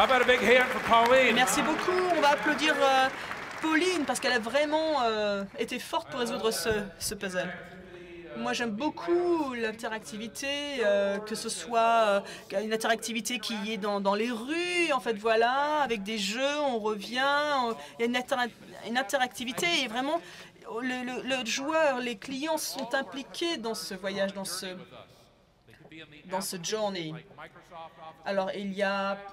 How about a big hand for Pauline? Merci beaucoup. On va applaudir Pauline parce qu'elle a vraiment été forte pour résoudre ce puzzle. Moi, j'aime beaucoup l'interactivité, que ce soit une interactivité qui est dans les rues, en fait, voilà, avec des jeux, on revient, il y a une interactivité et vraiment, le joueur, les clients sont impliqués dans ce voyage, dans ce journey. Alors,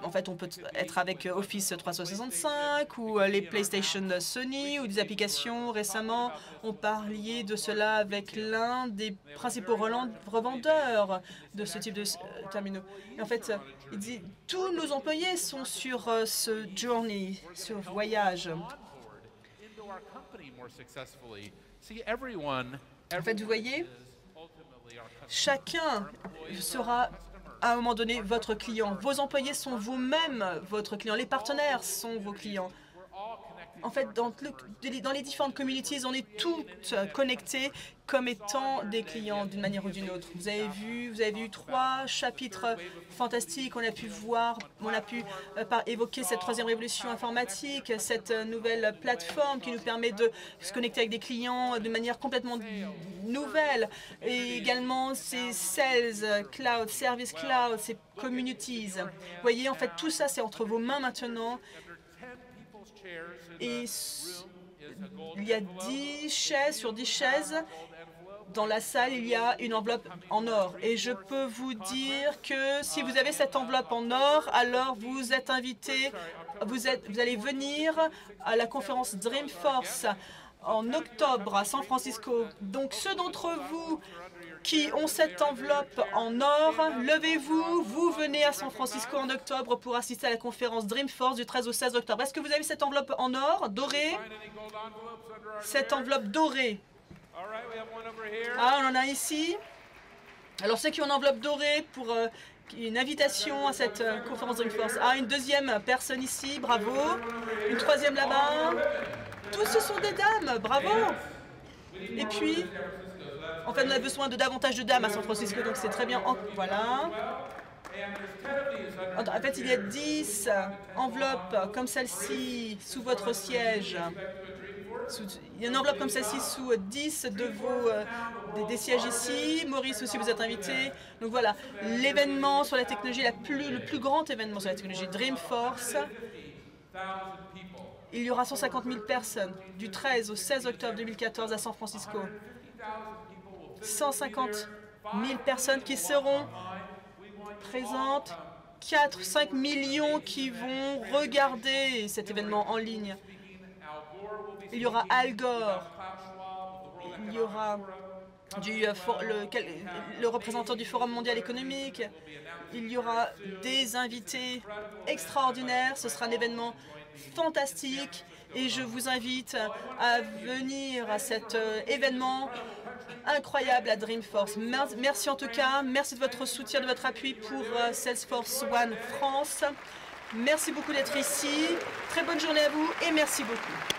en fait, on peut être avec Office 365 ou les PlayStation Sony ou des applications. Récemment, on parlait de cela avec l'un des principaux revendeurs de ce type de terminaux. Et en fait, il dit, tous nos employés sont sur ce journey, ce voyage. En fait, vous voyez, chacun sera à un moment donné votre client. Vos employés sont vous-même votre client. Les partenaires sont vos clients. En fait, dans les différentes communities, on est toutes connectés comme étant des clients d'une manière ou d'une autre. Vous avez vu 3 chapitres fantastiques. On a pu évoquer cette troisième révolution informatique, cette nouvelle plateforme qui nous permet de se connecter avec des clients de manière complètement nouvelle. Et également ces Sales Cloud, Service Cloud, ces communities. Vous voyez, en fait, tout ça, c'est entre vos mains maintenant. Et il y a 10 chaises sur 10 chaises. Dans la salle, il y a une enveloppe en or. Et je peux vous dire que si vous avez cette enveloppe en or, alors vous êtes invité, vous allez venir à la conférence Dreamforce en octobre à San Francisco. Donc ceux d'entre vous qui ont cette enveloppe en or, levez-vous, vous venez à San Francisco en octobre pour assister à la conférence Dreamforce du 13 au 16 octobre. Est-ce que vous avez cette enveloppe en or, dorée? Cette enveloppe dorée. Ah, on en a ici. Alors ceux qui ont une enveloppe dorée pour une invitation à cette conférence Dreamforce. Ah, une deuxième personne ici, bravo. Une troisième là-bas. Tous ce sont des dames, bravo. Et puis, en fait, on a besoin de davantage de dames à San Francisco, donc c'est très bien. Voilà. En fait, il y a 10 enveloppes comme celle-ci sous votre siège. Il y a une enveloppe comme celle-ci sous 10 de des sièges ici. Maurice aussi, vous êtes invité. Donc voilà, l'événement sur la technologie, le plus grand événement sur la technologie, Dreamforce. Il y aura 150 000 personnes du 13 au 16 octobre 2014 à San Francisco. 150 000 personnes qui seront présentes. 4-5 millions qui vont regarder cet événement en ligne. Il y aura Al Gore. Il y aura le représentant du Forum mondial économique. Il y aura des invités extraordinaires. Ce sera un événement fantastique et je vous invite à venir à cet événement incroyable à Dreamforce. Merci en tout cas, merci de votre soutien, de votre appui pour Salesforce One France. Merci beaucoup d'être ici. Très bonne journée à vous et merci beaucoup.